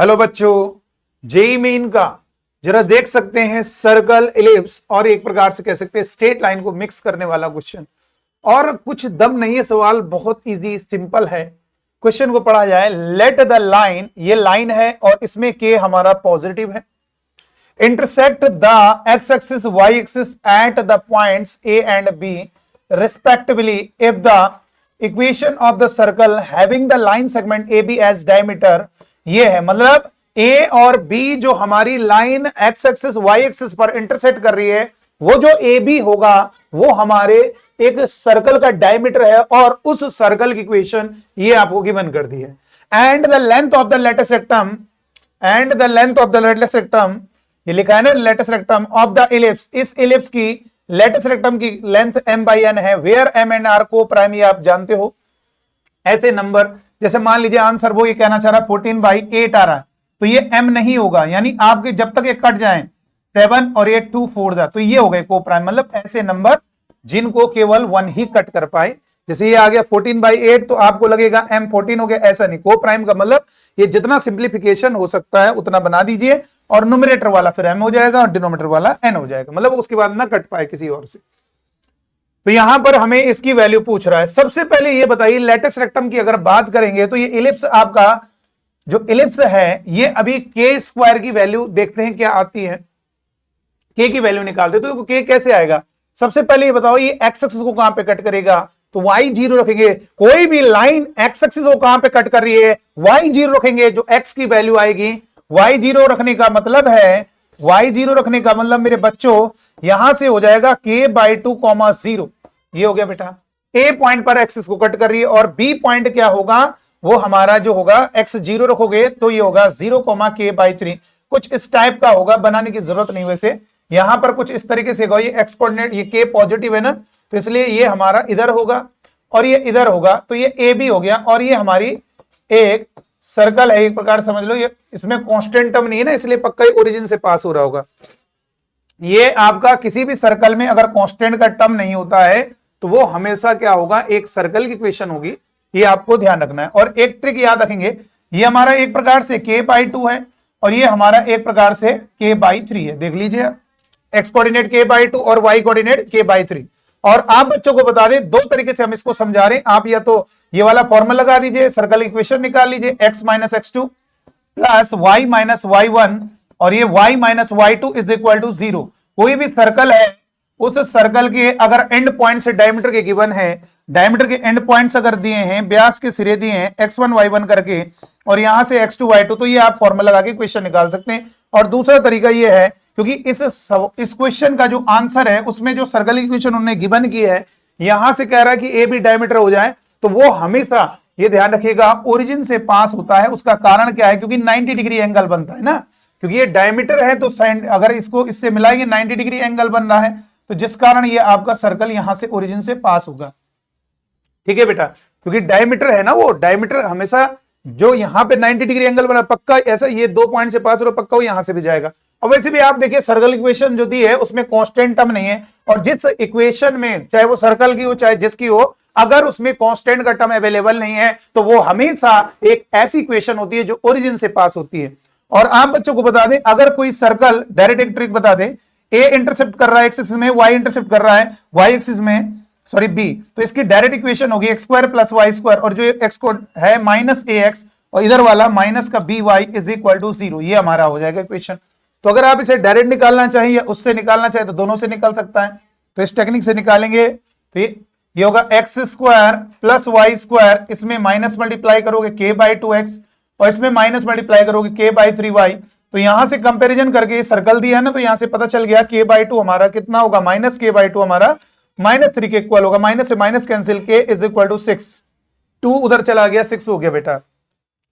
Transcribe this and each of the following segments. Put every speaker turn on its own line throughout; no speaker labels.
Hello बच्चों, JEE main का जरा देख सकते हैं सर्कल, इलिप्स और एक प्रकार से कह सकते हैं स्ट्रेट लाइन को मिक्स करने वाला क्वेश्चन। और कुछ दम नहीं है, सवाल बहुत इजी सिंपल है। क्वेश्चन को पढ़ा जाए, लेट द लाइन, ये लाइन है और इसमें के हमारा पॉजिटिव है, intersect the X axis Y axis at the points A and B respectively if the equation of the circle having the line segment A B as diameter. ये है मतलब ए और बी जो हमारी line X axis Y axis पर intersect कर रही है, वो जो ए बी होगा वो हमारे एक सर्कल का डायमीटर है और उस सर्कल की इक्वेशन ये आपको गिवन कर दी है। And the length of the latus rectum, and the length of the latus rectum, ये लिखा है ना latus rectum of the ellipse, इस इलिप्स की लेटेस्ट रेक्टम की लेंथ m बाई n है, वेयर m एंड r को प्राइम ये आप जानते हो। ऐसे नंबर जैसे मान लीजिए आंसर वो ये कहना चाह रहा है 14/8 आ रहा है, तो ये m नहीं होगा, यानी आपके जब तक ये कट जाए 7 और ये 2 4 दा, तो ये हो गए को प्राइम, मतलब ऐसे नंबर जिनको केवल 1 ही कट कर पाए। जैसे ये आ गया 14/8 तो आपको लगेगा m 14 हो गया, ऐसा नहीं। को प्राइम का मतलब ये जितना सिंप्लीफिकेशन हो सकता है उतना बना दीजिए और न्यूमरेटर वाला फिर m हो जाएगा और डिनोमिनेटर वाला n हो जाएगा, मतलब उसके बाद ना कट पाए किसी और से। तो यहां पर हमें इसकी वैल्यू पूछ रहा है। सबसे पहले ये बताइए लेटेस्ट रेक्टम की अगर बात करेंगे तो ये इलिप्स आपका जो इलिप्स है ये अभी के स्क्वायर की वैल्यू देखते हैं क्या आती है, के की वैल्यू निकालते तो के कैसे आएगा। सबसे पहले ये बताओ ये एक्स एक्सिस को कहां पे कट करेगा, तो y0 रखेंगे। कोई भी लाइन एक्स एक्सिस को कहां पे कट कर रही है, y0 रखेंगे, जो x की वैल्यू आएगी। y0 रखने का मतलब है, y0 रखने का मतलब मेरे बच्चों यहां से हो जाएगा k/2, 0। ये हो गया बेटा, a पॉइंट पर एक्सिस को कट कर रही है और b पॉइंट क्या होगा, वो हमारा जो होगा x0 रखोगे तो ये होगा 0, k/3। कुछ इस टाइप का होगा, बनाने की जरूरत नहीं। वैसे यहां पर कुछ इस तरीके से होगा, ये एक्स कोऑर्डिनेट, ये k पॉजिटिव है ना, तो इसलिए ये हमारा इधर होगा और ये इधर होगा, तो ये ए बी हो गया। और ये हमारी एक सर्कल है, एक प्रकार समझ लो, ये इसमें कांस्टेंट टर्म नहीं है ना, इसलिए पक्का ही ओरिजिन से पास हो रहा होगा। ये आपका किसी भी सर्कल में अगर कांस्टेंट का टर्म नहीं होता है तो वो हमेशा क्या होगा, एक सर्कल की इक्वेशन होगी, ये आपको ध्यान रखना है। और एक ट्रिक याद रखेंगे, ये हमारा एक प्रकार से k/2 है और ये हमारा एक प्रकार से k/3 है। देख लीजिए, एक्स कोऑर्डिनेट k/2 और वाई कोऑर्डिनेट k/3। और आप बच्चों को बता दें, दो तरीके से हम इसको समझा रहे हैं। आप या तो ये वाला फॉर्मूला लगा दीजिए, सर्कल इक्वेशन निकाल लीजिए, x - x2 plus y - y1 और ये y - y2 is equal to 0। कोई भी सर्कल है, उस सर्कल के अगर एंड पॉइंट से डायमीटर के गिवन है, डायमीटर के एंड पॉइंट्स अगर दिए हैं, व्यास के सिरे दिए हैं x1 y1 करके और यहां से x2 y2, तो ये आप फॉर्मूला लगा के इक्वेशन निकाल सकते हैं। और दूसरा तरीका ये है, क्योंकि इस क्वेश्चन का जो आंसर है उसमें जो सर्कल इक्वेशन उन्होंने गिवन की है, यहां से कह रहा है कि ए बी डायमीटर हो जाए, तो वो हमेशा ये ध्यान रखिएगा ओरिजिन से पास होता है। उसका कारण क्या है, क्योंकि 90 डिग्री एंगल बनता है ना, क्योंकि ये डायमीटर है तो अगर इसको इससे मिलाएंगे 90 डिग्री एंगल बन रहा है, तो जिस कारण ये आपका सर्कल यहां से ओरिजिन से पास होगा। ठीक है बेटा, क्योंकि डायमीटर है ना, वो डायमीटर हमेशा जो यहां पे 90 डिग्री एंगल बना, पक्का ऐसा ये 2 पॉइंट से पास हो रहा, पक्का वो यहां से भी जाएगा। और वैसे भी आप देखिए सर्कल इक्वेशन जो दी है उसमें कांस्टेंट टर्म नहीं है, और जिस इक्वेशन में चाहे वो सर्कल की हो चाहे जिसकी हो, अगर उसमें कांस्टेंट का टर्म अवेलेबल नहीं है तो वो हमेशा एक ऐसी इक्वेशन होती है जो ओरिजिन से पास होती है। और आप बच्चों को बता दें, अगर कोई सर्कल, डायरेक्ट एक ट्रिक बता दें, ए इंटरसेप्ट कर रहा है एक्स एक्सिस में, वाई इंटरसेप्ट कर रहा है वाई एक्सिस में, सॉरी बी, तो इसकी डायरेक्ट इक्वेशन होगी x² + y², और जो x को है -ax और इधर वाला माइनस का by इज इक्वल टू 0। ये हमारा हो जाएगा इक्वेशन। तो अगर आप इसे डायरेक्ट निकालना चाहिए या उससे निकालना चाहिए तो दोनों से निकल सकता है। तो इस टेक्निक से निकालेंगे तो ये होगा x² + y², इसमें माइनस मल्टीप्लाई करोगे k/2x और इसमें माइनस मल्टीप्लाई करोगे k/3y। तो यहां से कंपैरिजन करके सर्कल दिया है ना, तो यहां से पता चल गया k/2 हमारा कितना होगा, -k/2 हमारा -3 के इक्वल होगा। माइनस से minus cancel, k is equal to 6, 2 उधर चला गया, 6 हो गया बेटा।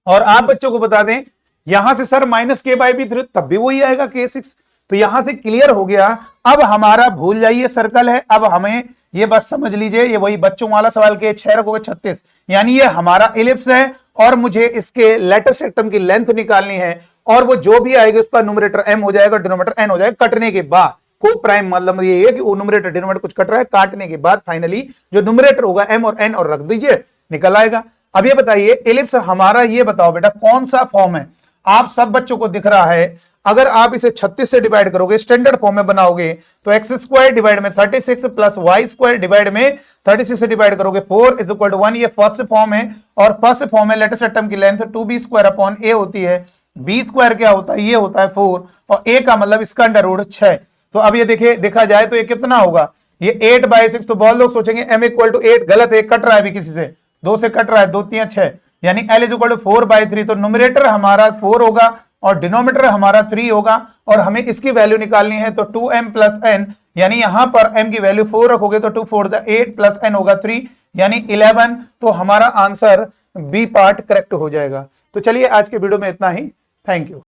और आप बच्चों को बता दें, यहां से सर -k/3 तब भी वही आएगा k6, तो यहां से क्लियर हो गया। अब हमारा भूल जाइए सर्कल है, अब हमें ये बस समझ लीजिए, ये वही बच्चों वाला सवाल के 6 रखोगे 36, यानी ये हमारा इलिप्स है और मुझे इसके लेटेस्ट रेक्टम की लेंथ निकालनी है, और वो जो भी आएगा उसका न्यूमरेटर m हो जाएगा, डिनोमिनेटर n हो जाएगा, कटने के बाद। को प्राइम मतलब ये है कि वो न्यूमरेटर डिनोमिनेटर कुछ कट रहा है, काटने के बाद फाइनली जो न्यूमरेटर होगा m और n, और रख दीजिए, निकल आएगा। अब ये बताइए इलिप्स हमारा, ये बताओ बेटा कौन सा फॉर्म है, आप सब बच्चों को दिख रहा है, अगर आप इसे 36 से डिवाइड करोगे, स्टैंडर्ड फॉर्म में बनाओगे, तो एक्स स्क्वायर डिवाइड में 36 प्लस वाई स्क्वायर डिवाइड में 36 से डिवाइड करोगे 4 इज इक्वल टू 1। ये फर्स्ट फॉर्म है, और फर्स्ट फॉर्म में लेटेस्ट एटम की length 2b square upon a होती है। b स्क्वायर क्या होता है, ये होता है 4, और a का मतलब इसका अंडर रूट 6। तो अब ये देखिए, देखा जाए तो ये कितना होगा, ये 8/6। तो बहुत लोग सोचेंगे m इक्वल टू 8, गलत है, कट रहा है अभी किसी से, 2 से कट रहा है, 2 3 6, यानी l इज इक्वल टू 4/3। तो न्यूमरेटर हमारा 4 होगा और डिनोमिनेटर हमारा 3 होगा, और हमें इसकी वैल्यू निकालनी है। तो 2m प्लस n, यानी यहां पर m की वैल्यू 4 रखोगे तो 2 4 8 प्लस n होगा 3, यानी 11। तो हमारा आंसर बी पार्ट करेक्ट हो जाएगा। तो चलिए आज के वीडियो में इतना ही, थैंक यू।